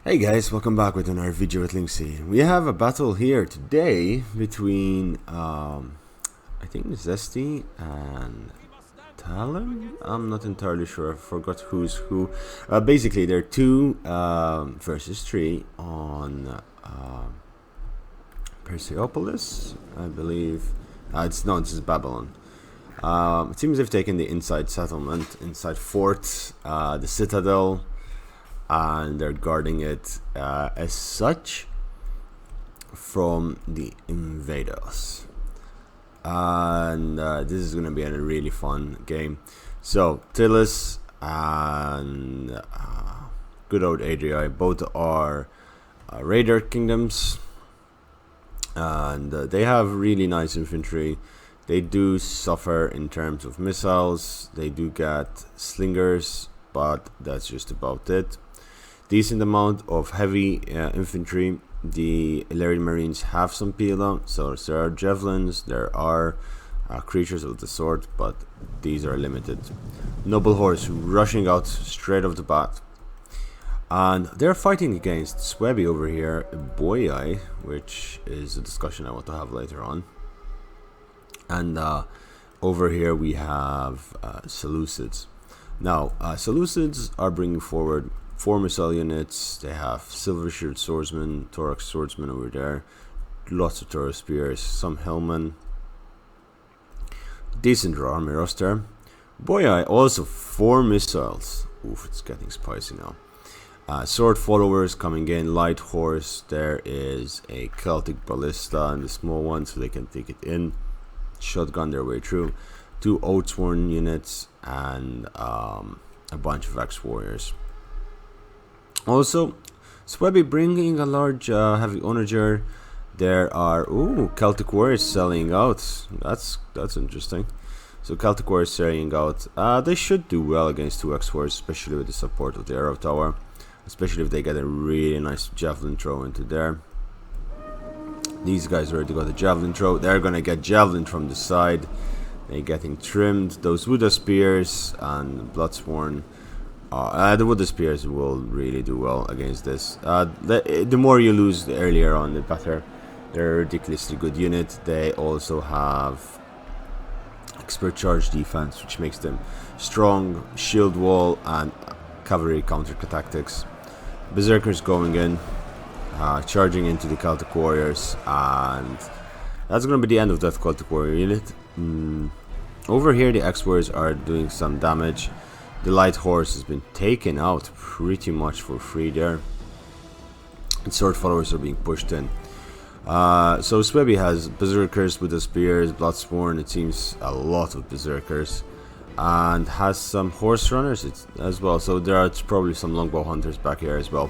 Hey guys, welcome back with another video with Linksy. We have a battle here today between I think Zesty and Talon. I'm not entirely sure, I forgot who's who. Basically they're 2 versus 3 on Persepolis, I believe. This is Babylon. It seems they've taken the inside settlement, inside fort, the citadel, and they're guarding it as such from the invaders. And this is going to be a really fun game. So Tillis and good old Adrii both are raider kingdoms, and they have really nice infantry. They do suffer in terms of missiles. They do get slingers, but that's just about it. Decent amount of heavy infantry. The Illyrian Marines have some pila, so there are javelins, there are creatures of the sword, but these are limited. Noble horse rushing out straight off the bat, and they're fighting against Swebby over here, Boyai, which is a discussion I want to have later on. And over here we have Seleucids. Now, Seleucids are bringing forward 4 missile units. They have Silver Shield Swordsman, Thorax Swordsman over there, lots of Taurus Spears, some Hellmen, decent army roster. Boyai also 4 missiles. Oof, it's getting spicy now. Sword Followers coming in, Light Horse. There is a Celtic Ballista and the small one, so they can take it in. Shotgun their way through. 2 Oathsworn units and a bunch of Ex-Warriors. Also, Swebby bringing a large heavy onager. There are Celtic Warriors selling out. That's interesting. So Celtic Warriors selling out. They should do well against 2 Ex-Warriors, especially with the support of the Arrow Tower. Especially if they get a really nice javelin throw into there. These guys already got a javelin throw. They're gonna get javelin from the side. They're getting trimmed. Those Buddha spears and Bloodsworn. The Wood Spears will really do well against this. The more you lose earlier on, the better. They're a ridiculously good unit. They also have expert charge defense, which makes them strong, shield wall, and cavalry counter tactics. Berserkers going in, charging into the Celtic Warriors, and that's going to be the end of that Celtic Warrior unit. Over here, the Ex-Warriors are doing some damage. The Light Horse has been taken out pretty much for free there. And Sword Followers are being pushed in. So Swebby has Berserkers with the Spears, Bloodsworn, it seems a lot of Berserkers. And has some Horse Runners as well, so there are probably some Longbow Hunters back here as well.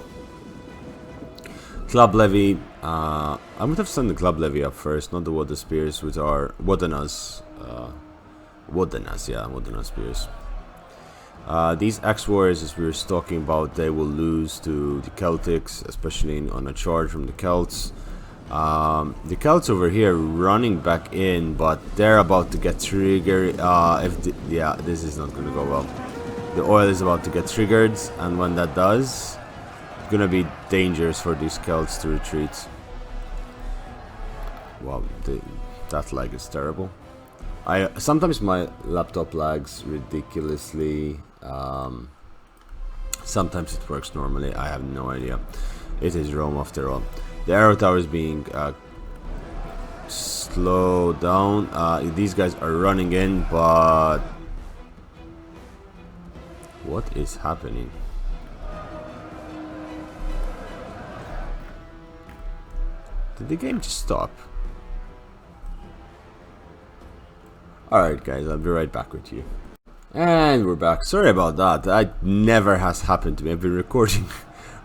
Club Levy, I would have sent the Club Levy up first, not the Wood Spears, which are Wodanas. Wodanas Spears. These Ex-Warriors, as we were talking about, they will lose to the Celtics, especially on a charge from the Celts. The Celts over here running back in, but they're about to get triggered. This is not going to go well. The oil is about to get triggered, and when that does, it's going to be dangerous for these Celts to retreat. Wow, that lag is terrible. Sometimes my laptop lags ridiculously. Sometimes it works normally. I have no idea. It is Rome after all. The Arrow Tower is being slowed down. These guys are running in, but what is happening? Did the game just stop? Alright guys, I'll be right back with you. And we're back. Sorry about that. That never has happened to me. I've been recording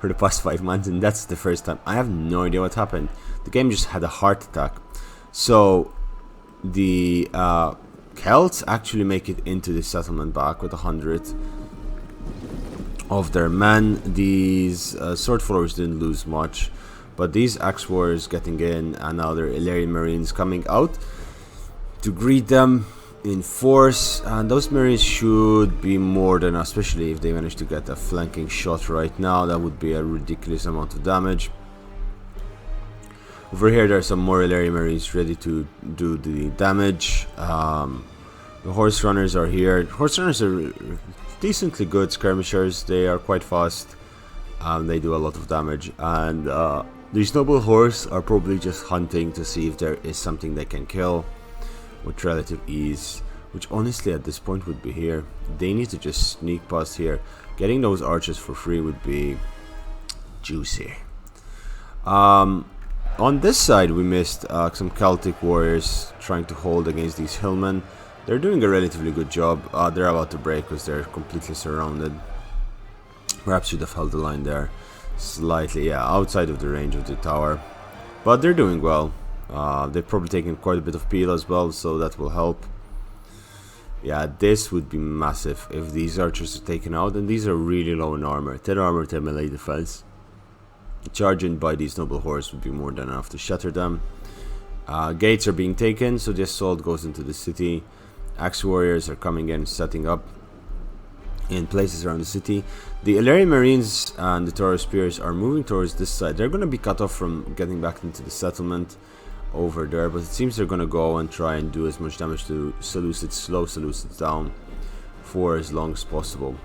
for the past 5 months and that's the first time. I have no idea what happened. The game just had a heart attack. So the Celts actually make it into the settlement back with 100 of their men. These Sword Followers didn't lose much, but these Ex-Warriors getting in, and now their Illyrian Marines coming out to greet them. in force, and those Marines should be more than, especially if they manage to get a flanking shot right now. That would be a ridiculous amount of damage. Over here there are some more Illyri Marines ready to do the damage. The Horse Runners are here. Horse Runners are decently good skirmishers. They are quite fast. They do a lot of damage, and these Noble Horse are probably just hunting to see if there is something they can kill with relative ease, which honestly at this point would be here. They need to just sneak past here. Getting those archers for free would be juicy. On this side we missed some Celtic warriors trying to hold against these hillmen. They're doing a relatively good job. They're about to break because they're completely surrounded. Perhaps should have held the line there slightly, yeah, outside of the range of the tower, but they're doing well. They've probably taken quite a bit of peel as well, so that will help. Yeah, this would be massive if these archers are taken out, and these are really low in armor. 10 armor, 10 melee defense. Charging by these Noble Horse would be more than enough to shatter them. Gates are being taken, so the assault goes into the city. Axe warriors are coming in, setting up in places around the city. The Illyri Marines and the Taurus Spears are moving towards this side. They're going to be cut off from getting back into the settlement over there, but it seems they're going to go and try and do as much damage to Seleucids, slow Seleucids down for as long as possible.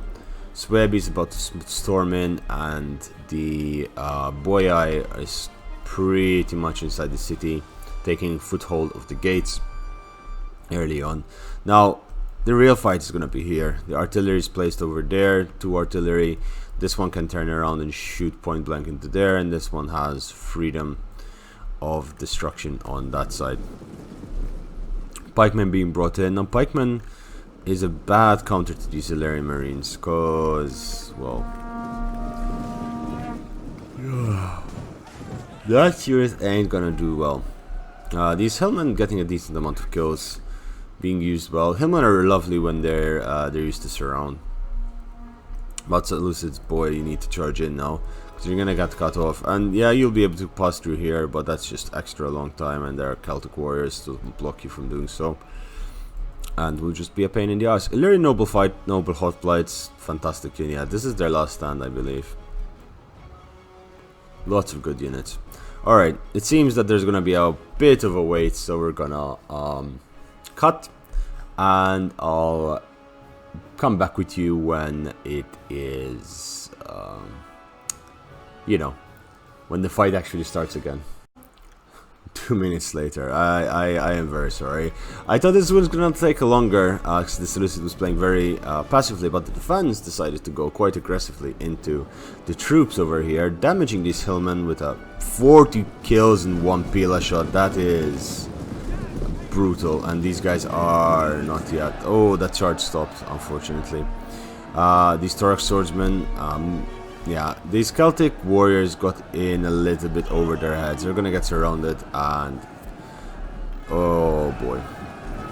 Suebi is about to storm in, and the Boyai is pretty much inside the city, taking foothold of the gates early on. Now the real fight is going to be here. The artillery is placed over there, 2 artillery. This one can turn around and shoot point blank into there, and this one has freedom of destruction on that side. Pikemen being brought in. Now pikemen is a bad counter to these Illyri Marines, cause, well, that unit ain't gonna do well. These hillmen getting a decent amount of kills, being used well. Hillmen are lovely when they're used to surround. But Seleucids, boy, you need to charge in now, because you're gonna get cut off. And yeah, you'll be able to pass through here, but that's just extra long time, and there are Celtic warriors to block you from doing so. And will just be a pain in the ass. Illyri Noble Fight, Noble Hoplites, fantastic unit. Yeah, this is their last stand, I believe. Lots of good units. Alright, it seems that there's gonna be a bit of a wait, so we're gonna cut, and I'll come back with you when it is, you know, when the fight actually starts again. 2 minutes later. I am very sorry. I thought this was gonna take longer, because the Seleucid was playing very passively, but the defense decided to go quite aggressively into the troops over here, damaging these hillmen with a 40 kills in 1 Pila shot. That is brutal, and these guys are not yet. Oh, that charge stopped, unfortunately. These Thorax swordsmen, yeah, these Celtic warriors got in a little bit over their heads. They're gonna get surrounded, and oh boy,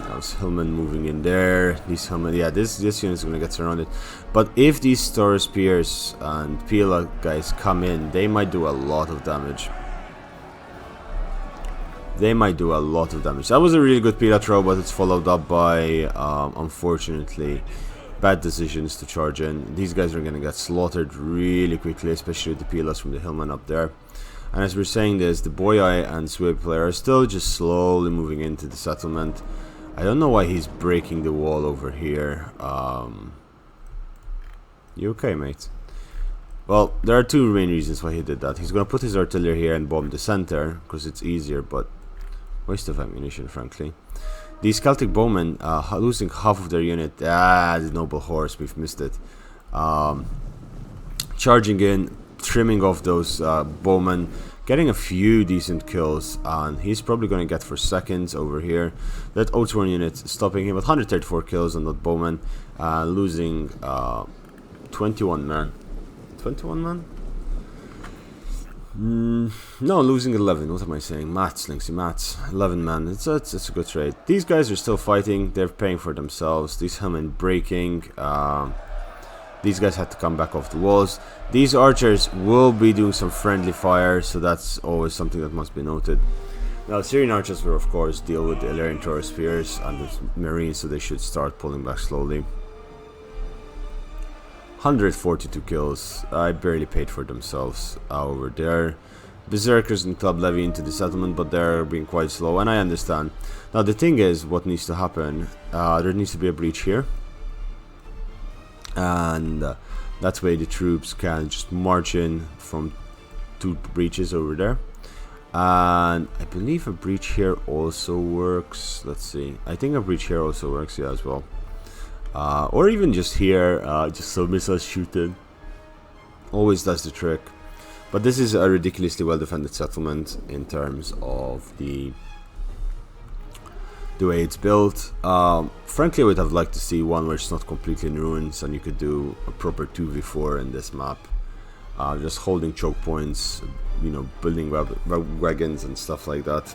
those hillmen moving in there. These hillmen, yeah, this unit's gonna get surrounded. But if these Taurus Spears and Pila guys come in, they might do a lot of damage. They might do a lot of damage. That was a really good Pila throw, but it's followed up by, unfortunately, bad decisions to charge in. These guys are going to get slaughtered really quickly, especially with the Pilas from the hillman up there. And as we're saying this, the Boyai and Suebi player are still just slowly moving into the settlement. I don't know why he's breaking the wall over here. You okay, mate? Well, there are 2 main reasons why he did that. He's going to put his artillery here and bomb the center, because it's easier, but waste of ammunition, frankly. These Celtic bowmen losing half of their unit. The Noble Horse, we've missed it. Charging in, trimming off those bowmen, getting a few decent kills, and he's probably going to get for seconds over here. That O2 unit stopping him with 134 kills on that bowman, losing 21 men. 21 men? No, losing 11. What am I saying? Maths, Linksy, maths. 11 men. It's a good trade. These guys are still fighting. They're paying for themselves. These hillmen breaking. These guys had to come back off the walls. These archers will be doing some friendly fire, so that's always something that must be noted. Now, Syrian archers will, of course, deal with the Illyrian Taurus spears and the Marines, so they should start pulling back slowly. 142 kills. I barely paid for themselves over there. Berserkers and Club Levy into the settlement, but they're being quite slow, and I understand. Now, the thing is, what needs to happen, there needs to be a breach here. And that way the troops can just march in from 2 breaches over there. And I believe a breach here also works. Let's see. I think a breach here also works, yeah, as well. Or even just here, just so missiles shoot in. Always does the trick. But this is a ridiculously well defended settlement in terms of the way it's built. Frankly, I would have liked to see one where it's not completely in ruins and you could do a proper 2v4 in this map. Just holding choke points, you know, building wagons and stuff like that.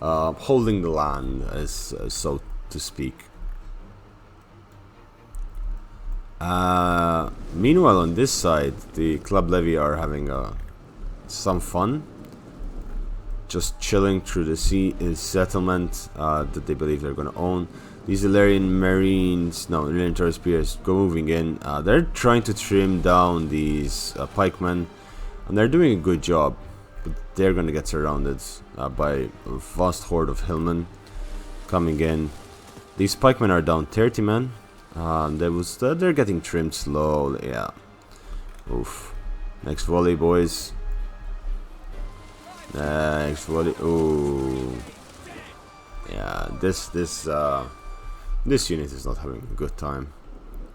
Holding the land, as so to speak. Meanwhile, on this side, the Club Levy are having some fun. Just chilling through the settlement that they believe they're going to own. These Illyrian Marines, no, Illyrian Taurus spears, go moving in. They're trying to trim down these pikemen, and they're doing a good job. But they're going to get surrounded by a vast horde of hillmen coming in. These pikemen are down 30 men. They're getting trimmed slowly, yeah. Oof. Next volley, boys. Next volley. Ooh. Yeah, this unit is not having a good time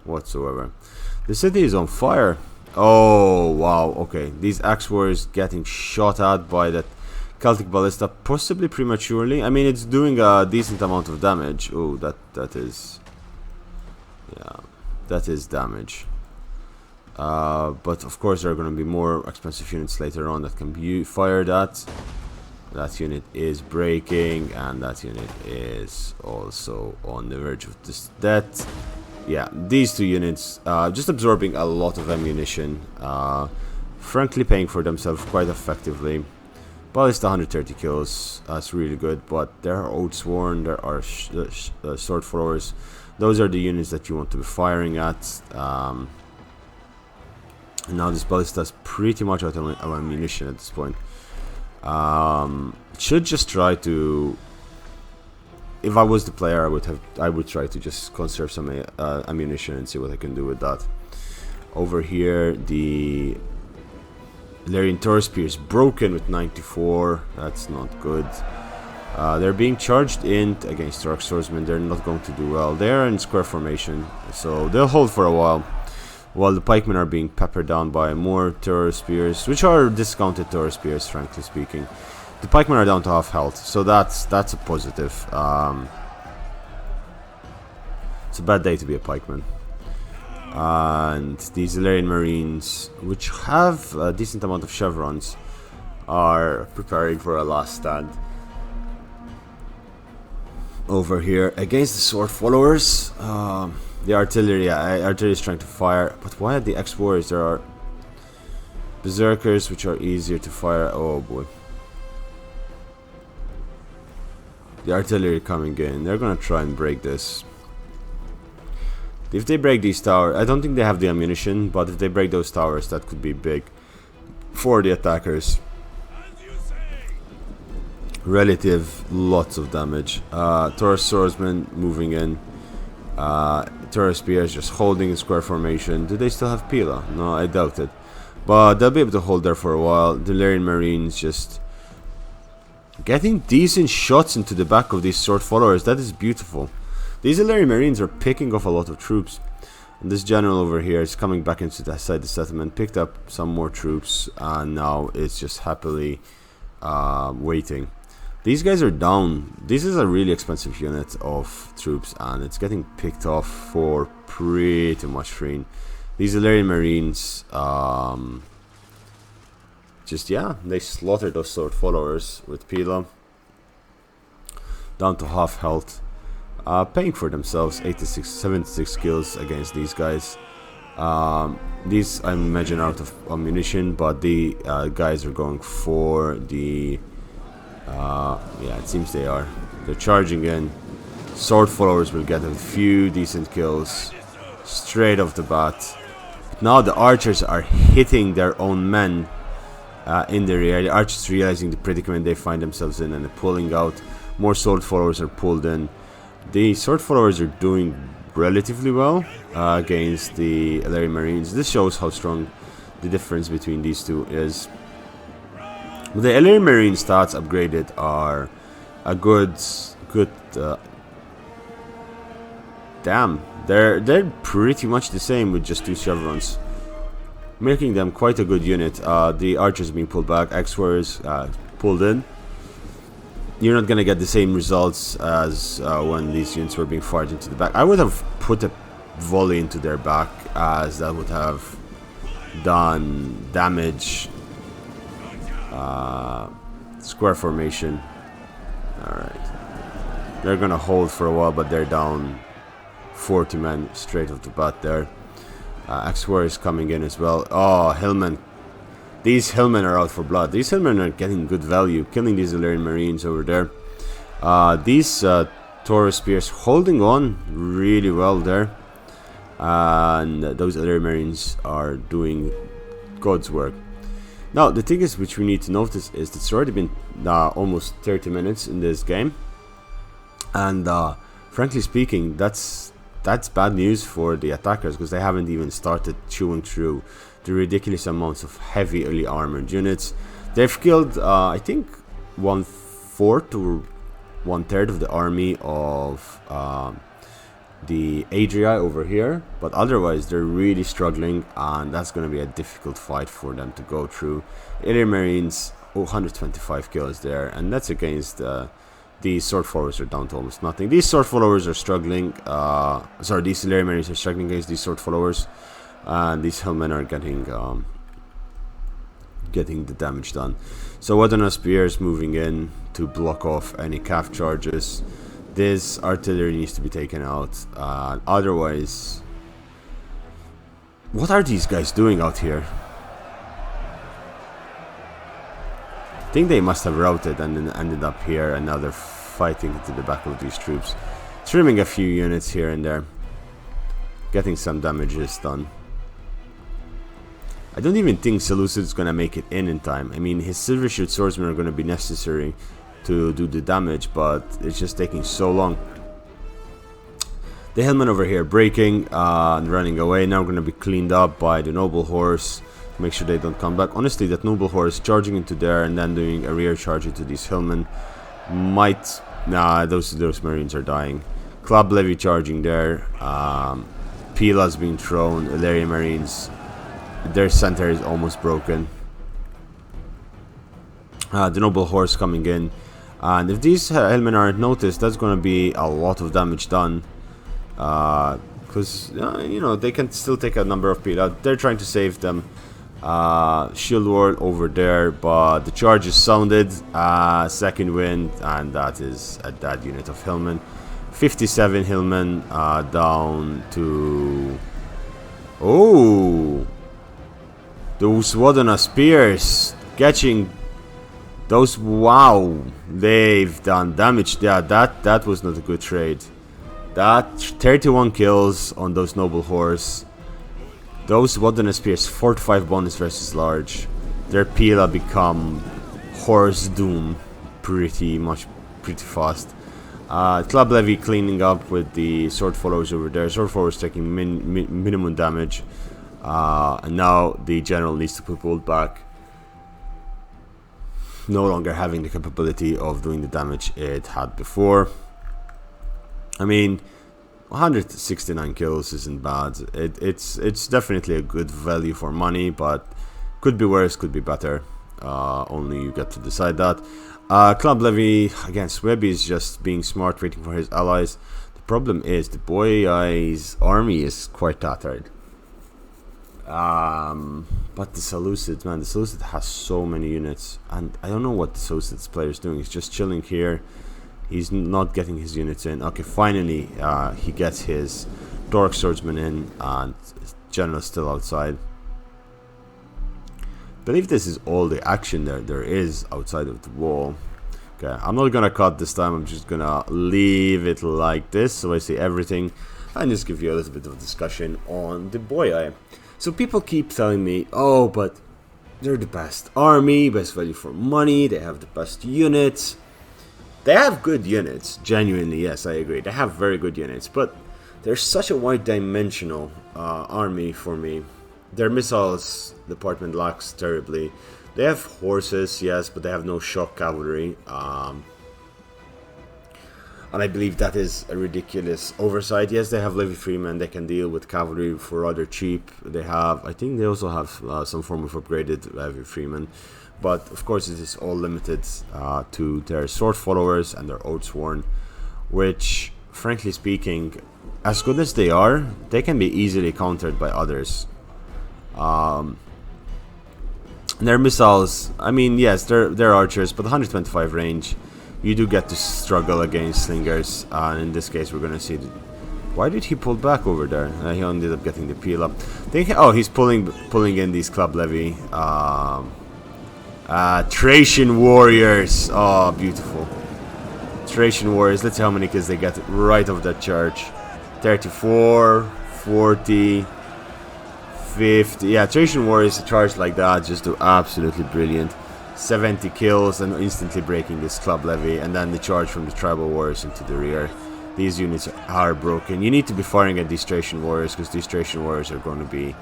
whatsoever. The city is on fire. Oh, wow. Okay, these axe warriors getting shot at by that Celtic ballista, possibly prematurely. I mean, it's doing a decent amount of damage. Oh, that is... yeah, that is damage. But of course there are going to be more expensive units later on that can be fired at. That unit is breaking, and that unit is also on the verge of this death. Yeah, these 2 units just absorbing a lot of ammunition, frankly paying for themselves quite effectively. Ballista 130 kills, that's really good, but there are Oathsworn, there are sword followers. Those are the units that you want to be firing at. And now this ballista is pretty much out of ammunition at this point. Should just try to... if I was the player, I would try to just conserve some ammunition and see what I can do with that. Over here, the Illyrian Taurus spears broken with 94. That's not good. They're being charged in against Turk swordsmen. They're not going to do well. They're in square formation, so they'll hold for a while the pikemen are being peppered down by more Taurus spears, which are discounted Taurus spears, frankly speaking. The pikemen are down to half health, so that's a positive. It's a bad day to be a pikeman. And these Illyrian Marines, which have a decent amount of chevrons, are preparing for a last stand. Over here against the sword followers, the artillery is trying to fire, but why are the X-Warriors? There are berserkers which are easier to fire. Oh boy, the artillery coming in, they're gonna try and break this. If they break these towers, I don't think they have the ammunition, but if they break those towers, that could be big for the attackers. Relative lots of damage. Taurus swordsmen moving in. Taurus spears just holding in square formation. Do they still have Pila? No, I doubt it. But they'll be able to hold there for a while. The Illyrian Marines just getting decent shots into the back of these sword followers. That is beautiful. These Illyrian Marines are picking off a lot of troops. And this general over here is coming back inside the settlement, picked up some more troops, and now it's just happily waiting. These guys are down. This is a really expensive unit of troops, and it's getting picked off for pretty much free. These Illyrian Marines, they slaughtered those sword followers with Pila. Down to half health. Paying for themselves 76 kills against these guys. These, I imagine, are out of ammunition, but the guys are going for the Yeah, it seems they are. They're charging in. Sword followers will get a few decent kills straight off the bat. But now the archers are hitting their own men in the rear. The archers realizing the predicament they find themselves in and pulling out. More sword followers are pulled in. The sword followers are doing relatively well against the Illyrian Marines. This shows how strong the difference between these two is. The Illyrian Marine stats upgraded are a good. Damn, they're pretty much the same with just 2 chevrons, making them quite a good unit. The archers being pulled back, X-Warriors pulled in. You're not gonna get the same results as when these units were being fired into the back. I would have put a volley into their back, as that would have done damage. Square formation. Alright. They're gonna hold for a while, but they're down 40 men straight off the bat there. X-Warriors coming in as well. Oh, Hillmen. These Hillmen are out for blood. These Hillmen are getting good value, killing these Illyrian Marines over there. These Taurus Spears holding on really well there. And those Illyrian Marines are doing God's work. Now, the thing is, which we need to notice, is that it's already been almost 30 minutes in this game. And frankly speaking, that's bad news for the attackers, because they haven't even started chewing through the ridiculous amounts of heavily armored units. They've killed, I think, 1/4 or 1/3 of the army of the Adria over here, but otherwise they're really struggling, and that's going to be a difficult fight for them to go through. Illyrian Marines, 125 kills there, and that's against these sword followers are down to almost nothing. These sword followers are struggling. These Illyrian Marines are struggling against these sword followers, and these Hillmen are getting the damage done. So Wadana Spears moving in to block off any calf charges. This artillery needs to be taken out. Otherwise, what are these guys doing out here? I think they must have routed and then ended up here, and now they're fighting into the back of these troops, trimming a few units here and there, getting some damages done. I don't even think Seleucid's gonna make it in time. I mean, his silver shield swordsmen are gonna be necessary to do the damage, but it's just taking so long. The Hillmen over here breaking and running away. Now going to be cleaned up by the noble horse to make sure they don't come back. Honestly, that noble horse charging into there and then doing a rear charge into these Hillmen might... Nah, those Marines are dying. Club Levy charging there. Pila's being thrown. Illyrian Marines, their center is almost broken. The noble horse coming in. And if these Hillmen aren't noticed, that's going to be a lot of damage done. Because, you know, they can still take a number of people out. They're trying to save them. Shield Wall over there, but the charge is sounded. Second wind, and that is a dead unit of Hillmen. 57 Hillmen down to... Oh! Those Wadana Spears catching... Those, wow, they've done damage. Yeah, that was not a good trade. That 31 kills on those noble horse. Those Wadana Spears, 45 bonus versus large. Their Pila become horse doom pretty fast. Club Levy cleaning up with the sword followers over there. Sword followers taking minimum damage. And now the general needs to be pulled back. No longer having the capability of doing the damage it had before. I mean, 169 kills isn't bad. It's definitely a good value for money, but could be worse, could be better. Only you get to decide that. Club Levy against Webby is just being smart, waiting for his allies. The problem is the boy's army is quite tattered. But the Seleucid, man, the Seleucid has so many units, and I don't know what the Seleucid's player is doing. He's just chilling here. He's not getting his units in. Okay, finally, he gets his Dork Swordsman in, and General's still outside. I believe this is all the action there is outside of the wall. Okay, I'm not gonna cut this time. I'm just gonna leave it like this, so I see everything, and just give you a little bit of discussion on the Boyai. So people keep telling me, oh, but they're the best army, best value for money, they have the best units. They have good units, genuinely, yes, I agree. They have very good units, but they're such a wide-dimensional army for me. Their missiles department lacks terribly. They have horses, yes, but they have no shock cavalry. And I believe that is a ridiculous oversight. Yes, they have levy freemen. They can deal with cavalry for rather cheap. They have, I think they also have some form of upgraded levy freemen. But of course it is all limited to their sword followers and their Oathsworn, which, frankly speaking, as good as they are, they can be easily countered by others. Their missiles, I mean, yes, they're archers, but 125 range, you do get to struggle against slingers. And in this case, we're gonna see. Why did he pull back over there? He ended up getting the peel up. Oh, he's pulling in these club levy. Thracian warriors. Oh, beautiful. Thracian warriors. Let's see how many kills they get right off that charge. 34, 40, 50. Yeah, Thracian warriors charged like that just do absolutely brilliant. 70 kills and instantly breaking this club levy, and then the charge from the tribal warriors into the rear. These units are broken. You need to be firing at these Thracian warriors, because these Thracian warriors are going to be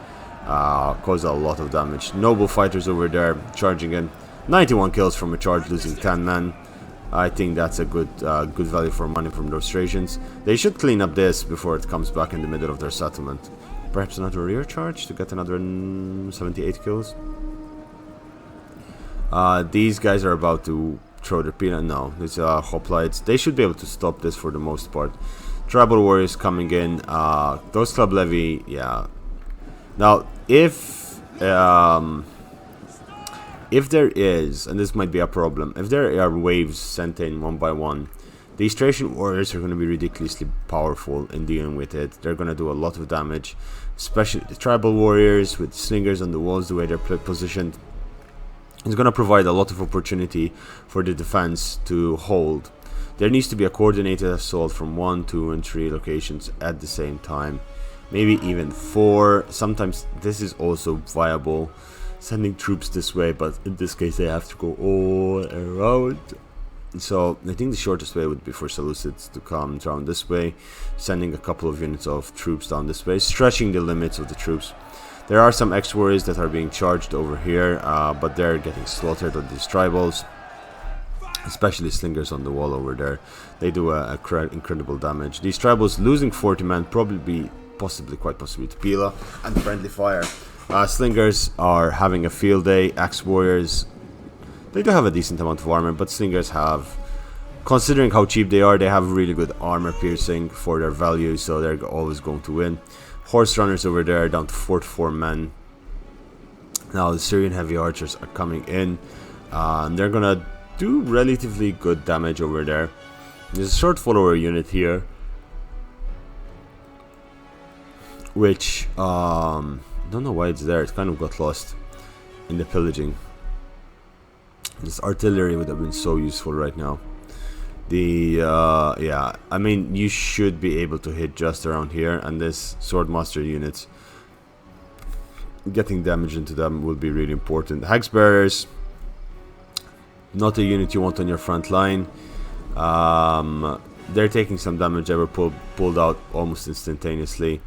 cause a lot of damage. Noble fighters over there charging in. 91 kills from a charge, losing 10 men. I think that's a good value for money from those Thracians. They should clean up this before it comes back in the middle of their settlement. Perhaps another rear charge to get another 78 kills. These guys are about to throw their peanut. No, these are hoplites. They should be able to stop this for the most part. Tribal warriors coming in. Those club levy, yeah. Now, if there is, and this might be a problem, if there are waves sent in one by one, these Thracian warriors are going to be ridiculously powerful in dealing with it. They're going to do a lot of damage, especially the tribal warriors with slingers on the walls, the way they're positioned. It's going to provide a lot of opportunity for the defense to hold. There needs to be a coordinated assault from 1, 2, and 3 locations at the same time. Maybe even 4. Sometimes this is also viable, sending troops this way, but in this case they have to go all around. So I think the shortest way would be for Seleucids to come down this way, sending a couple of units of troops down this way, stretching the limits of the troops. There are some ex-warriors that are being charged over here, but they're getting slaughtered on these tribals, especially slingers on the wall over there. They do incredible damage. These tribals losing 40 men, probably quite possibly to Pila and friendly fire. Slingers are having a field day. Ex-warriors, they do have a decent amount of armor, but slingers have, considering how cheap they have really good armor piercing for their value, so they're always going to win. Horse runners over there down to 44 men. Now the Syrian heavy archers are coming in, and they're gonna do relatively good damage over there. There's a short follower unit here, which don't know why it's there. It kind of got lost in the pillaging. This artillery would have been so useful right now. Yeah, I mean, you should be able to hit just around here, and this swordmaster units, getting damage into them will be really important. Hex bearers, not a unit you want on your front line. They're taking some damage. They were pulled out almost instantaneously.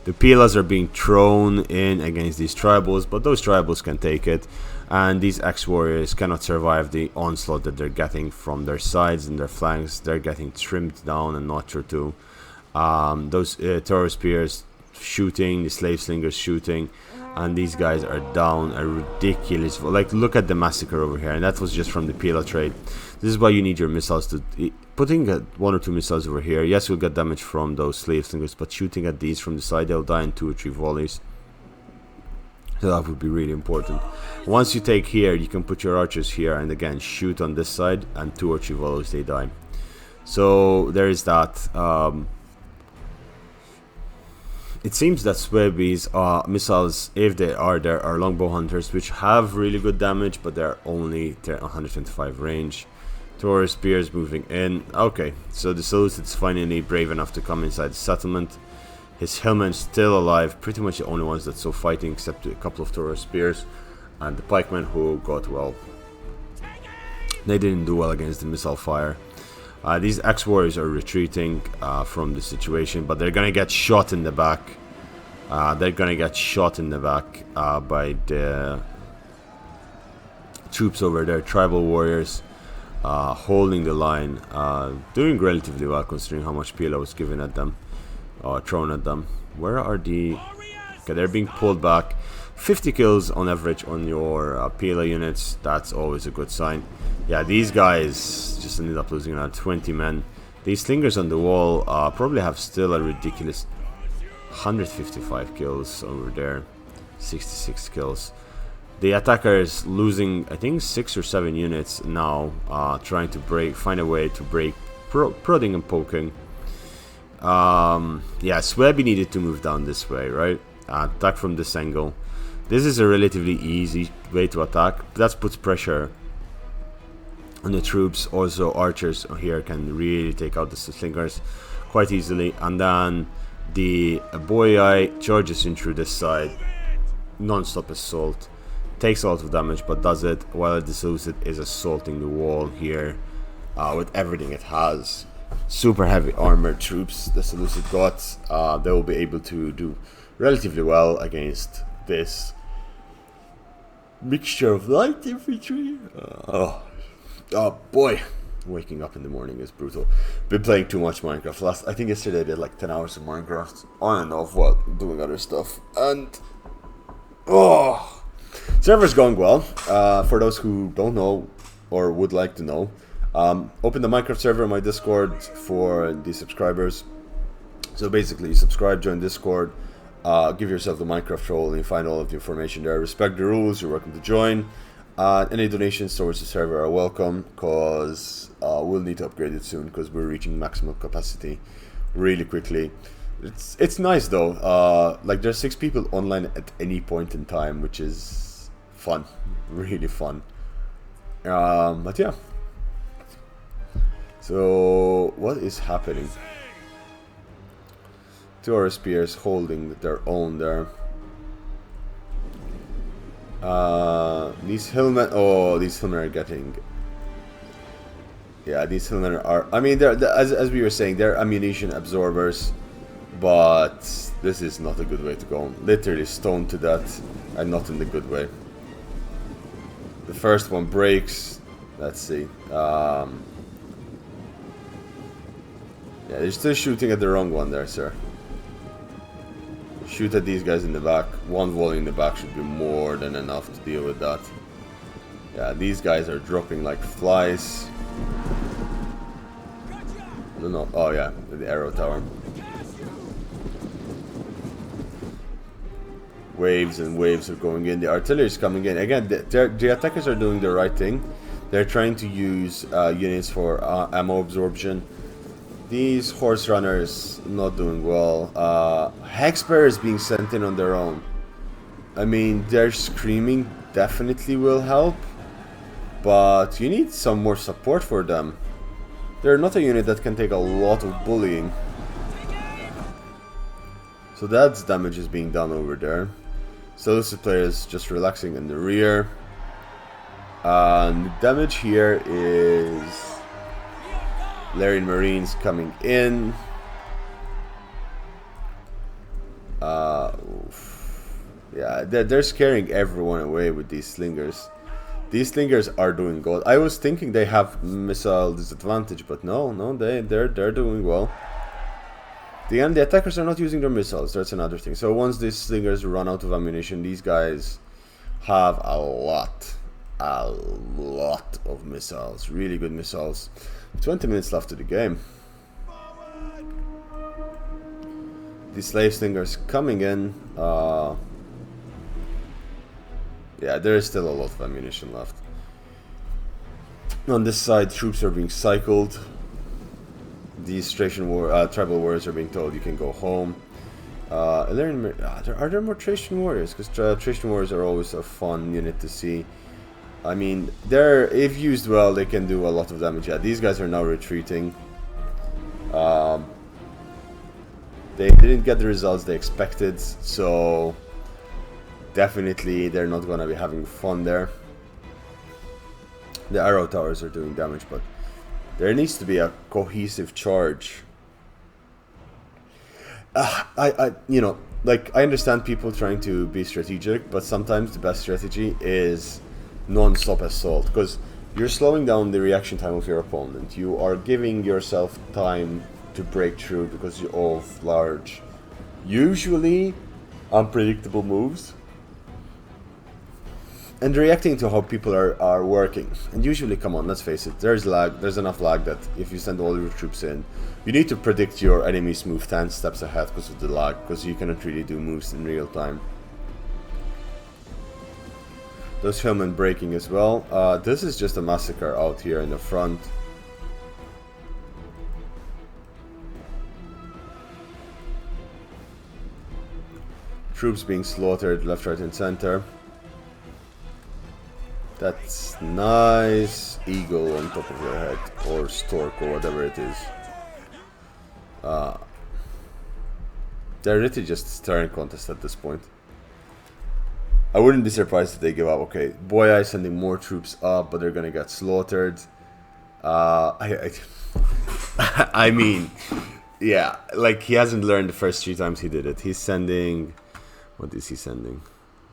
The Pilas are being thrown in against these tribals, but those tribals can take it, and these ex-warriors cannot survive the onslaught that they're getting from their sides and their flanks. They're getting trimmed down a notch or two. Those Toro spears shooting, the slave slingers shooting, and these guys are down a ridiculous. Like, look at the massacre over here, and that was just from the Pila trade. This is why you need your missiles to. Putting 1 or 2 missiles over here, yes, you'll get damage from those slave slingers, but shooting at these from the side, they'll die in 2 or 3 volleys. So that would be really important. Once you take here, you can put your archers here and again shoot on this side, and 2 or 3 volleys they die. So there is that. It seems that Swebi's missiles, if they are there, are longbow hunters, which have really good damage, but they're only 125 range. Taurus spears moving in. Okay, so the Seleucid's finally brave enough to come inside the settlement. His Hillmen's still alive, pretty much the only ones that saw fighting except a couple of Taurus spears. And the pikemen who got well. They didn't do well against the missile fire. These ex-warriors are retreating from the situation, but they're gonna get shot in the back. By the troops over there, tribal warriors, holding the line, doing relatively well considering how much PLO was given at them, thrown at them. Where are the... Okay, they're being pulled back. 50 kills on average on your PLO units, that's always a good sign. Yeah, these guys just ended up losing around 20 men. These slingers on the wall probably have still a ridiculous 155 kills over there, 66 kills. The attackers losing, I think, 6 or 7 units now, trying to find a way to break, prodding and poking. Yeah, Swaby needed to move down this way, right? Attack from this angle. This is a relatively easy way to attack. That puts pressure on the troops. Also, archers here can really take out the slingers quite easily. And then the Boyai charges in through this side. Non-stop assault. Takes a lot of damage, but does it while the Seleucid is assaulting the wall here with everything it has. Super heavy armored troops the Seleucid got. They will be able to do relatively well against this mixture of light infantry. Oh boy, waking up in the morning is brutal. Been playing too much Minecraft. I think yesterday I did like 10 hours of Minecraft on and off while doing other stuff, and server's going well. For those who don't know or would like to know, open the Minecraft server on my Discord for the subscribers. So basically, subscribe, join Discord, give yourself the Minecraft role, and you find all of the information there. Respect the rules, you're welcome to join. Any donations towards the server are welcome, because we'll need to upgrade it soon, because we're reaching maximum capacity really quickly. It's nice though, like there's 6 people online at any point in time, which is fun, really fun. But yeah. So what is happening? Taurus spears holding their own there. These hillmen. Oh, these hillmen are getting. Yeah, these hillmen are. I mean, they're as we were saying, they're ammunition absorbers, but this is not a good way to go. Literally stoned to death, and not in the good way. The first one breaks. Let's see. Yeah, they're still shooting at the wrong one there, sir. Shoot at these guys in the back. One volley in the back should be more than enough to deal with that. Yeah, these guys are dropping like flies. I don't know. Oh yeah, the arrow tower. Waves and waves are going in. The artillery is coming in. Again, the attackers are doing the right thing. They're trying to use units for ammo absorption. These horse runners not doing well. Hexbear is being sent in on their own. I mean, their screaming definitely will help, but you need some more support for them. They're not a unit that can take a lot of bullying. So that's damage is being done over there. Seleucid players just relaxing in the rear. And the damage here is Larian Marines coming in. Yeah, they're scaring everyone away with these slingers. These slingers are doing good. I was thinking they have missile disadvantage, but no, they're doing well. The attackers are not using their missiles. That's another thing. So once these slingers run out of ammunition, these guys have a lot of missiles. Really good missiles. 20 minutes left to the game. The slave slingers coming in. Yeah, there is still a lot of ammunition left. On this side, troops are being cycled. These tribal warriors are being told you can go home. Are there more Tracian warriors? Because Tracian warriors are always a fun unit to see. I mean, if used well, they can do a lot of damage. Yeah, these guys are now retreating. They didn't get the results they expected, so definitely they're not gonna be having fun there. The arrow towers are doing damage, but there needs to be a cohesive charge. You know, like, I understand people trying to be strategic, but sometimes the best strategy is non-stop assault, because you're slowing down the reaction time of your opponent. You are giving yourself time to break through because of large, usually unpredictable moves, and reacting to how people are working. And usually, come on, let's face it, there's lag. There's enough lag that if you send all your troops in, you need to predict your enemy's move 10 steps ahead because of the lag, because you cannot really do moves in real time. Those hillmen breaking as well. This is just a massacre out here in the front. Troops being slaughtered left, right, and center. That's nice. Eagle on top of your head, or stork, or whatever it is. They're literally just a staring contest at this point. I wouldn't be surprised if they give up. Okay, Boyai sending more troops up, but they're gonna get slaughtered. I mean, yeah, like, he hasn't learned the first 3 times he did it. He's sending, what is he sending?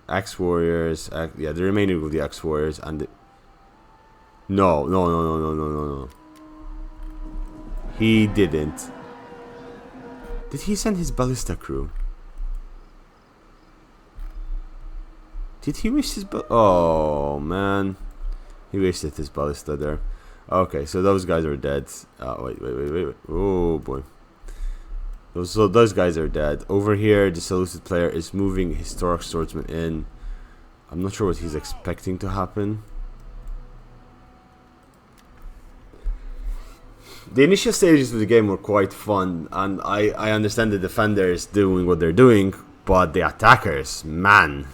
Axe Warriors, yeah, the remaining of the Axe Warriors, and the... No. He didn't. Did he send his ballista crew? Did he waste his oh, man. He wasted his ballista there. Okay, so those guys are dead. Wait. Oh, boy. So those guys are dead. Over here, the Seleucid player is moving Historic Swordsman in. I'm not sure what he's expecting to happen. The initial stages of the game were quite fun, and I understand the defenders doing what they're doing, but the attackers, man.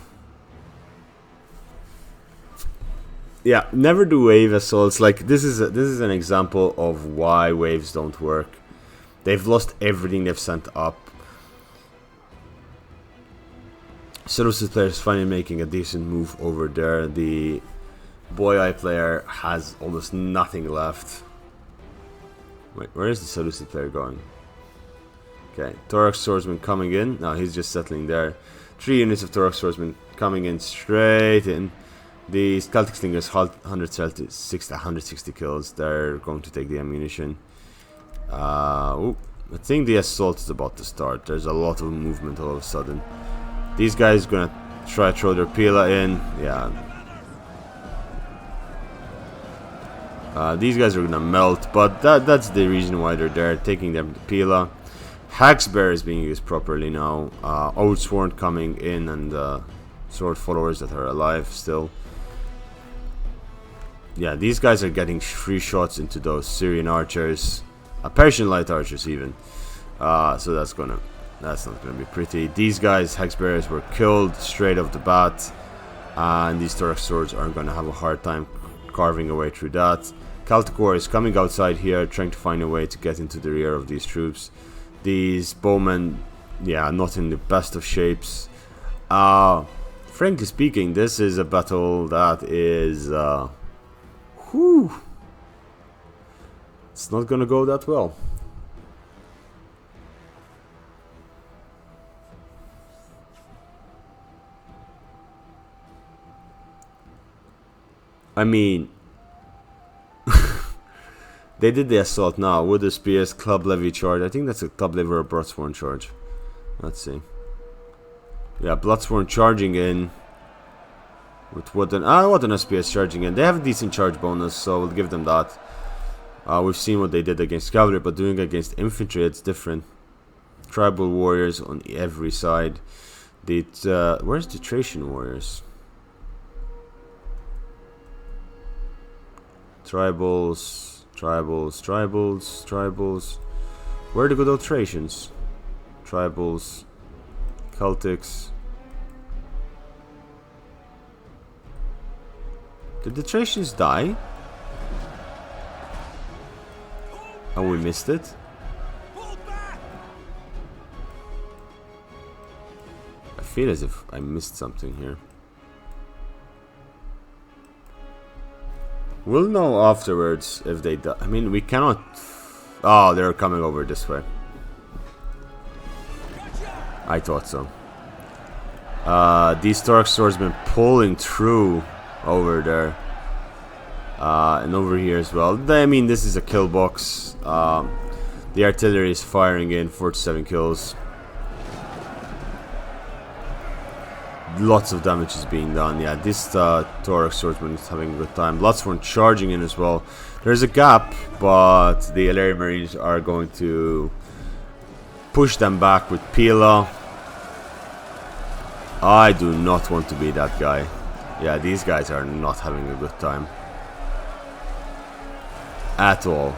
Yeah, never do wave assaults. Like, this is an example of why waves don't work. They've lost everything they've sent up. Seleucid player is finally making a decent move over there. The Boyai player has almost nothing left. Wait, where is the Seleucid player going? Okay, Thorax Swordsman coming in. No, he's just settling there. 3 units of Thorax Swordsman coming in straight in. The Celtic Slingers 160 kills. They're going to take the ammunition. I think the assault is about to start. There's a lot of movement all of a sudden. These guys are gonna try to throw their Pila in. Yeah. These guys are gonna melt, but that's the reason why they're there, taking them to Pila. Haxbear is being used properly now. Outsworn coming in, and sword followers that are alive still. Yeah, these guys are getting free shots into those Syrian archers. Persian light archers even. So that's not gonna be pretty. These guys, Hexbearers, were killed straight off the bat, and these Thorax swords are gonna have a hard time carving away through that. Celtic War is coming outside here, trying to find a way to get into the rear of these troops. These bowmen, yeah, not in the best of shapes. Frankly speaking, this is a battle that is it's not gonna go that well. I mean, they did the assault now. Wood of Spears, Club Levy charge. I think that's a Club Levy or a Bloodsworn charge. Let's see. Yeah, Bloodsworn charging in. With Wooden of Spears charging in. They have a decent charge bonus, so we'll give them that. We've seen what they did against cavalry, but doing it against infantry, it's different. Tribal warriors on every side. Where's the Thracian warriors? Tribals. Where are the good old Thracians? Tribals. Celtics. Did the Thracians die? And we missed it? I feel as if I missed something here. We'll know afterwards if they die. I mean, we cannot... Oh, they're coming over this way. I thought so. These Torque swordsmen pulling through over there. And over here as well. I mean, this is a kill box. The artillery is firing in 47 kills. Lots of damage is being done. Yeah, this Torque swordsman is having a good time. Lots of charging in as well. There's a gap, but the Illyrian Marines are going to push them back with Pila. I do not want to be that guy. Yeah, these guys are not having a good time at all.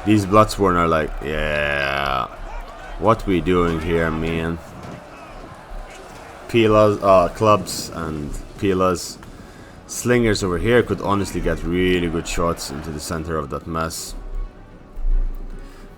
These Bloodsworn are like, yeah, what we doing here, man? Pilas, clubs and Pilas. Slingers over here could honestly get really good shots into the center of that mess.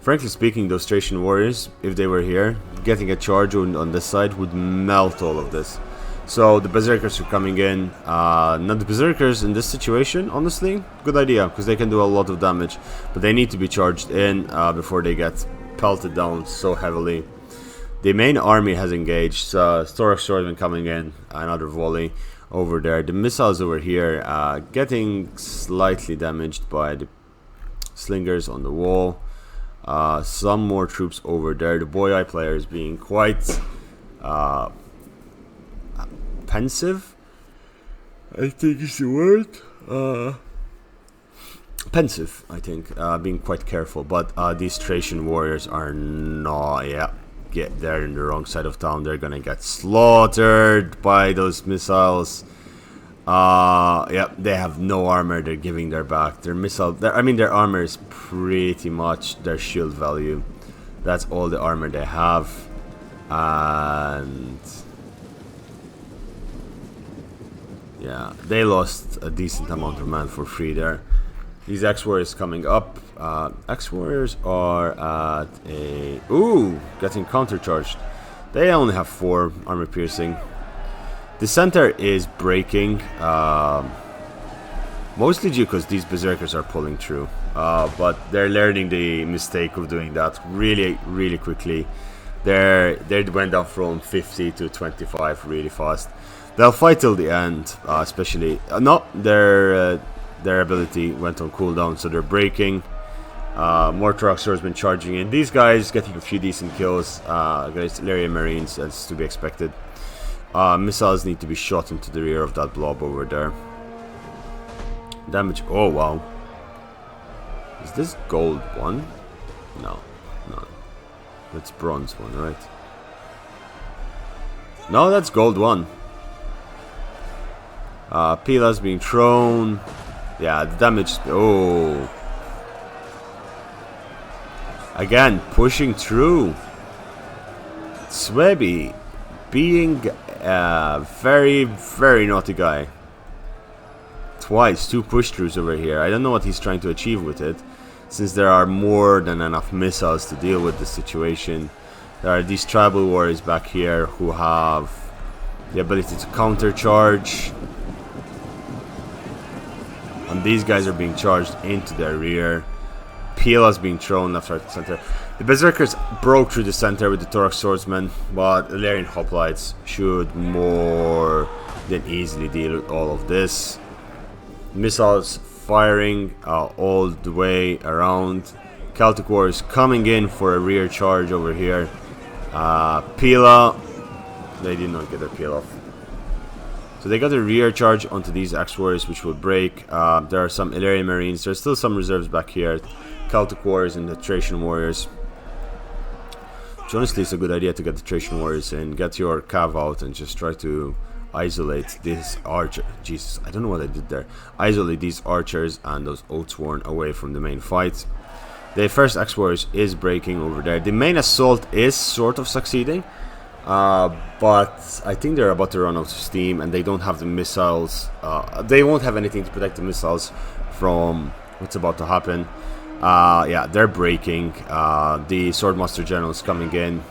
Frankly speaking, those Thracian warriors, if they were here, getting a charge on this side would melt all of this. So the Berserkers are coming in. Not the Berserkers in this situation, honestly, good idea, because they can do a lot of damage. But they need to be charged in before they get pelted down so heavily. The main army has engaged. Stork Swordsman coming in, another volley over there. The missiles over here getting slightly damaged by the slingers on the wall. Some more troops over there. The Boyai players being quite pensive, I think is the word. Pensive, I think, being quite careful. But these Thracian warriors are not. Yeah, they're in the wrong side of town. They're gonna get slaughtered by those missiles. Yeah, they have no armor. They're giving their back. Their missile, I mean, their armor is pretty much their shield value. That's all the armor they have, and yeah, they lost a decent amount of men for free there. These X-Warriors coming up. X-Warriors are at a... Ooh, getting countercharged. They only have 4 armor piercing. The center is breaking, mostly due because these Berserkers are pulling through, but they're learning the mistake of doing that really quickly. They went down from 50 to 25 really fast. They'll fight till the end, especially no, their ability went on cooldown, so they're breaking. More Torque swordsmen charging in. These guys getting a few decent kills against Illyrian Marines, as to be expected. Missiles need to be shot into the rear of that blob over there. Damage. Oh wow. Is this gold 1? No. That's bronze 1, right? No, that's gold 1. Pila's being thrown. Yeah, the damage. Oh. Again, pushing through. Swebby being a very naughty guy. Twice, 2 push-throughs over here. I don't know what he's trying to achieve with it, since there are more than enough missiles to deal with the situation. There are these tribal warriors back here who have the ability to counter-charge. And these guys are being charged into their rear. Pila's being thrown left, right, center. The Berserkers broke through the center with the Torque swordsmen, but Illyrian hoplites should more than easily deal with all of this. Missiles firing all the way around. Celtic warriors coming in for a rear charge over here. Pila, they did not get their peel off. So they got a rear charge onto these X-Warriors, which will break. There are some Illyrian Marines. There's still some reserves back here. Celtic warriors and the Thracian warriors. Which honestly is a good idea to get the Thracian warriors in. Get your cav out and just try to isolate this archer. Jesus, I don't know what I did there. Isolate these archers and those Oathsworn away from the main fight. The first X-Warriors is breaking over there. The main assault is sort of succeeding. But I think they're about to run out of steam, and they don't have the missiles. They won't have anything to protect the missiles from what's about to happen. Yeah, they're breaking. The Swordmaster General is coming in.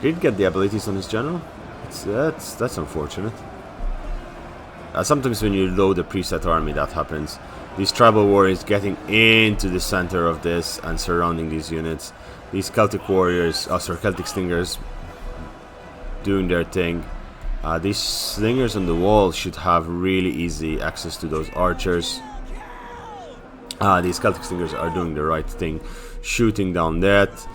Didn't get the abilities on his general. That's unfortunate. Sometimes when you load a preset army, that happens. These tribal warriors getting into the center of this and surrounding these units. These Celtic warriors, Celtic slingers, doing their thing. These slingers on the wall should have really easy access to those archers. These Celtic slingers are doing the right thing, shooting down that.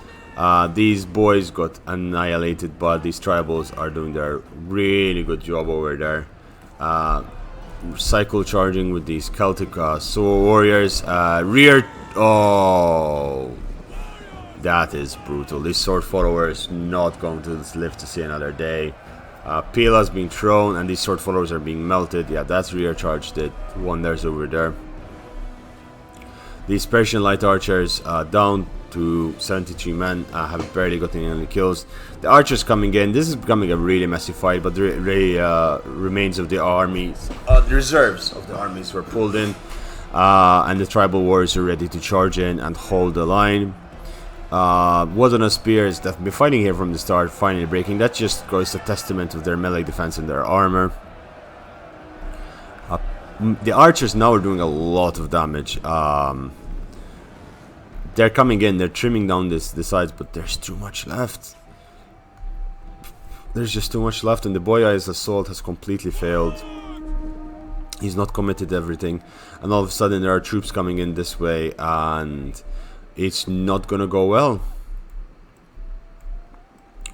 These boys got annihilated, but these tribals are doing their really good job over there. Cycle charging with these Celtic warriors. Rear. Oh, that is brutal. These sword followers not going to live to see another day. Pila's being thrown, and these sword followers are being melted. Yeah, that's rear charge. That wonders over there. These Persian light archers down to 73 men, have barely gotten any kills. The archers coming in. This is becoming a really messy fight, but the remains of the armies, the reserves of the armies were pulled in, and the tribal warriors are ready to charge in and hold the line. Wooden spears that have been fighting here from the start, finally breaking. That just goes a testament of their melee defense and their armor. The archers now are doing a lot of damage. They're coming in, they're trimming down the sides, but there's too much left. There's just too much left, and the Boyai's assault has completely failed. He's not committed everything, and all of a sudden there are troops coming in this way, and it's not gonna go well.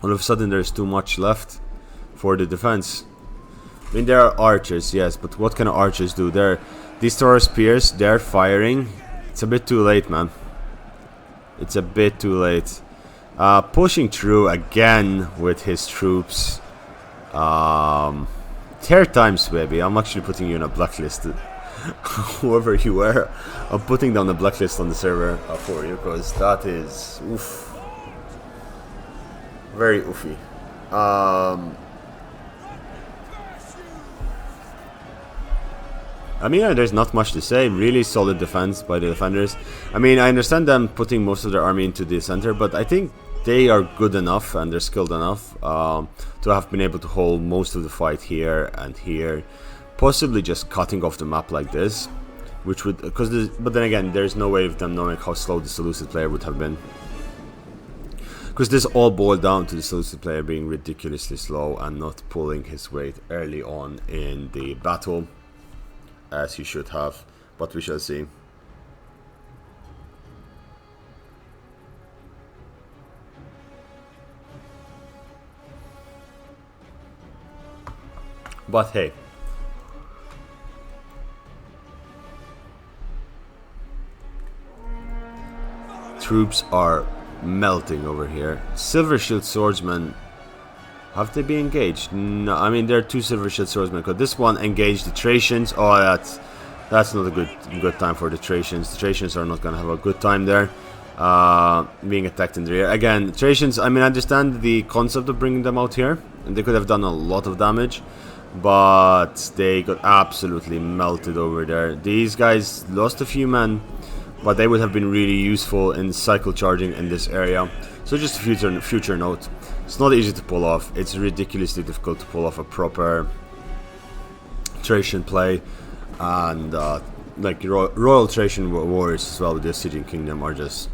All of a sudden there's too much left for the defense. I mean, there are archers, yes, but what can archers do? These Taurus spears, they're firing. It's a bit too late, man. It's a bit too late. Pushing through again with his troops. Third times, baby. I'm actually putting you on a blacklist. Whoever you were, I'm putting down a blacklist on the server for you, because that is oof. Very oofy. I mean, there's not much to say. Really solid defense by the defenders. I mean, I understand them putting most of their army into the center, but I think they are good enough and they're skilled enough to have been able to hold most of the fight here and here. Possibly just cutting off the map like this, which would, but then again, there's no way of them knowing how slow the Seleucid player would have been. Because this all boiled down to the Seleucid player being ridiculously slow and not pulling his weight early on in the battle, as he should have, but we shall see. But hey, troops are melting over here. Silver Shield Swordsmen, have they been engaged? No, I mean, there are two Silver Shield Swordsmen, because this one engaged the Thracians. Oh, that's not a good time for the Thracians. The Thracians are not going to have a good time there, being attacked in the rear. Again, Thracians, I mean, I understand the concept of bringing them out here, and they could have done a lot of damage, but they got absolutely melted over there. These guys lost a few men, but they would have been really useful in cycle charging in this area. So just a future note. It's not easy to pull off. It's ridiculously difficult to pull off a proper Thracian play, and like Royal Thracian warriors as well with the Stygian Kingdom are just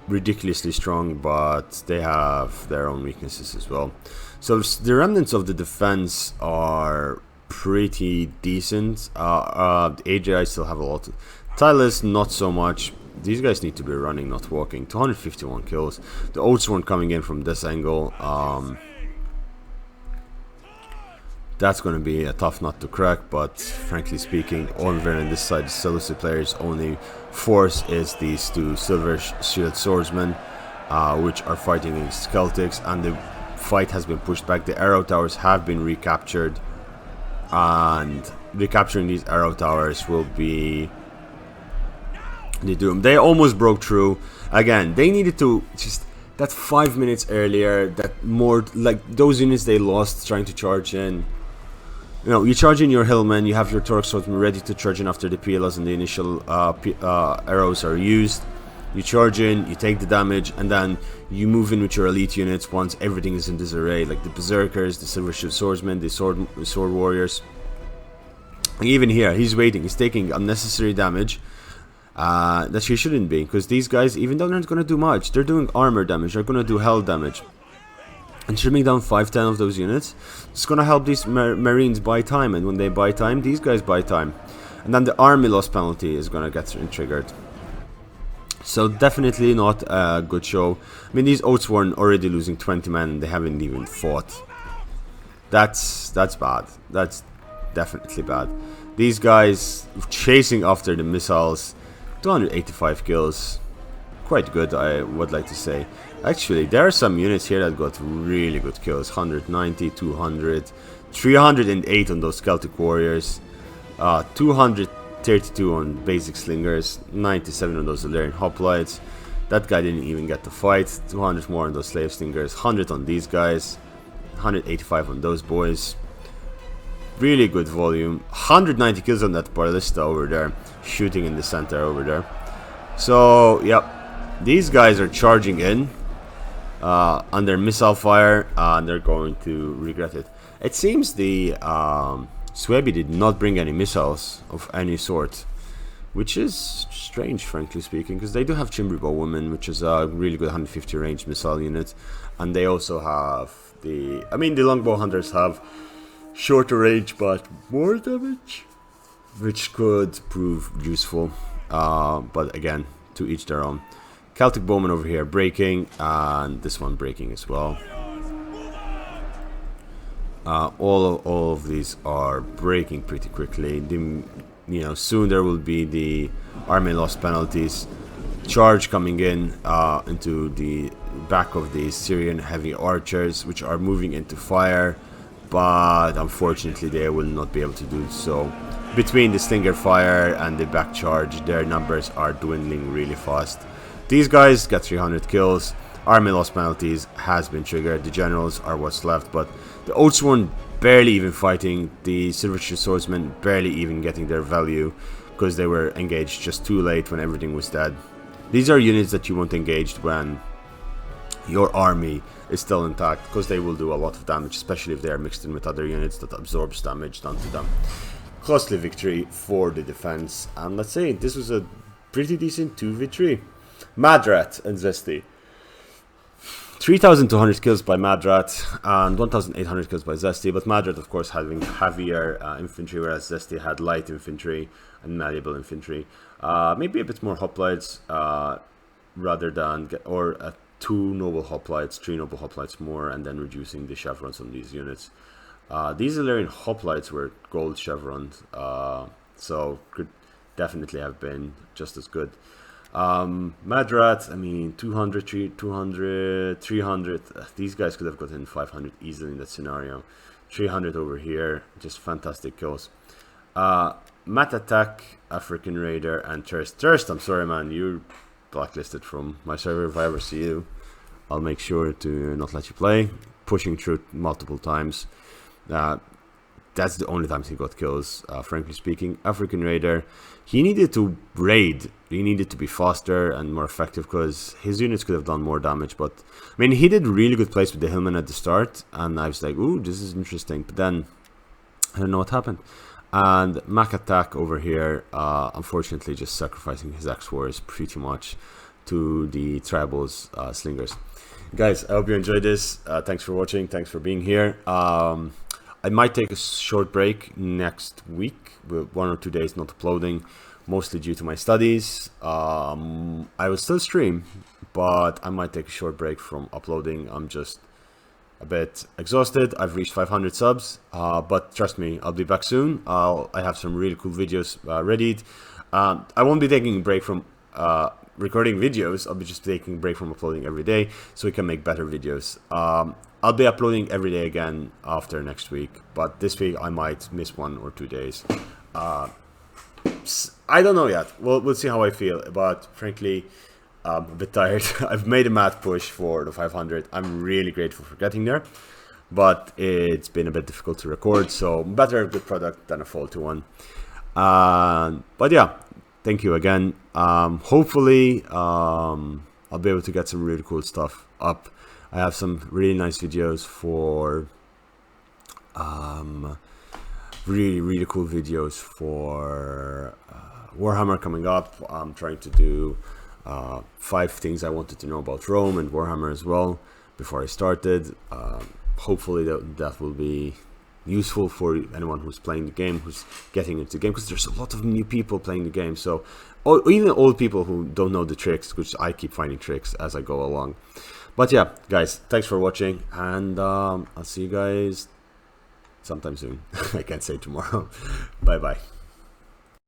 ridiculously strong, but they have their own weaknesses as well. So the remnants of the defense are pretty decent. The AJI still have a lot. Tylus, not so much. These guys need to be running, not walking. 251 kills. The Oaths weren't coming in from this angle. That's going to be a tough nut to crack, but frankly speaking, over on this side, the Seleucid players' only force is these two Silver Shield Swordsmen, which are fighting against Celtics, and the fight has been pushed back. The arrow towers have been recaptured, and recapturing these arrow towers will be the doom. They almost broke through. Again, they needed to just that 5 minutes earlier, that more like those units they lost trying to charge in. You know, you charge in your hillman, you have your torque swordsman ready to charge in after the PLS and the initial arrows are used. You charge in, you take the damage, and then you move in with your elite units once everything is in disarray, like the berserkers, the silver shield swordsmen, the sword warriors. And even here, he's waiting, he's taking unnecessary damage. That she shouldn't be, because these guys, even though they're not going to do much, they're doing armor damage, they're going to do health damage. And trimming down 5-10 of those units, it's going to help these marines buy time, and when they buy time, these guys buy time. And then the army loss penalty is going to get triggered. So definitely not a good show. I mean, these Oathsworn already losing 20 men, and they haven't even fought. That's bad. That's definitely bad. These guys chasing after the missiles. 285 kills, quite good, I would like to say. Actually, there are some units here that got really good kills. 190, 200, 308 on those Celtic warriors, 232 on basic slingers, 97 on those Illyrian hoplites. That guy didn't even get to fight. 200 more on those slave slingers, 100 on these guys, 185 on those boys. Really good volume. 190 kills on that ballista over there, shooting in the center over there. So, yep, these guys are charging in under missile fire, and they're going to regret it. It seems the Suebi did not bring any missiles of any sort, which is strange, frankly speaking, because they do have Chimbri Bowwoman, which is a really good 150 range missile unit, and they also have the... I mean, the longbow hunters have shorter range but more damage, which could prove useful, but again, to each their own. Celtic Bowman over here breaking, and this one breaking as well. All of these are breaking pretty quickly. Soon there will be the army loss penalties. Charge coming in into the back of the Syrian heavy archers, which are moving into fire, but unfortunately they will not be able to do so. Between the slinger fire and the back charge, their numbers are dwindling really fast. These guys got 300 kills. Army loss penalties has been triggered. The generals are what's left, but the Oathsworn barely even fighting. The Silver Shield Swordsmen barely even getting their value, because they were engaged just too late when everything was dead. These are units that you want engaged when your army is still intact, because they will do a lot of damage, especially if they are mixed in with other units that absorbs damage done to them. Costly victory for the defense, and let's say this was a pretty decent 2 victory. Madrat and Zesty. 3,200 kills by Madrat and 1,800 kills by Zesty, but Madrat of course having heavier infantry, whereas Zesty had light infantry and malleable infantry. Maybe a bit more hoplites rather than two noble hoplites, 3 noble hoplites more, and then reducing the chevrons on these units. These Illyrian hoplites were gold chevrons, so could definitely have been just as good. Madrat, I mean, 200, 300, these guys could have gotten 500 easily in that scenario. 300 over here, just fantastic kills. Mat Attack, African Raider, and Thirst, I'm sorry man, you're blacklisted from my server. If I ever see you, I'll make sure to not let you play. Pushing through multiple times. That's the only times he got kills, frankly speaking. African Raider, he needed to raid. He needed to be faster and more effective, because his units could have done more damage. But, I mean, he did really good plays with the Hillman at the start, and I was like, ooh, this is interesting. But then, I don't know what happened. And Mac Attack over here, unfortunately just sacrificing his X-Wars pretty much to the Tribals Slingers. Guys, I hope you enjoyed this. Thanks for watching. Thanks for being here. I might take a short break next week, with 1 or 2 days not uploading, mostly due to my studies. I will still stream, but I might take a short break from uploading. I'm just a bit exhausted. I've reached 500 subs, but trust me, I'll be back soon. I have some really cool videos ready. I won't be taking a break from recording videos. I'll be just taking a break from uploading every day, so we can make better videos. I'll be uploading every day again after next week, but this week I might miss 1 or 2 days. I don't know yet. We'll see how I feel, but frankly, a bit tired. I've made a mad push for the 500. I'm really grateful for getting there, but it's been a bit difficult to record, so better a good product than a faulty one. But yeah, thank you again. Hopefully I'll be able to get some really cool stuff up. I have some really nice videos for really cool videos for Warhammer coming up. I'm trying to do 5 things I wanted to know about Rome and Warhammer as well before I started. Hopefully that will be useful for anyone who's playing the game, who's getting into the game, because there's a lot of new people playing the game, so even old people who don't know the tricks, which I keep finding tricks as I go along. But yeah, guys, thanks for watching, and I'll see you guys sometime soon. I can't say tomorrow. Bye bye.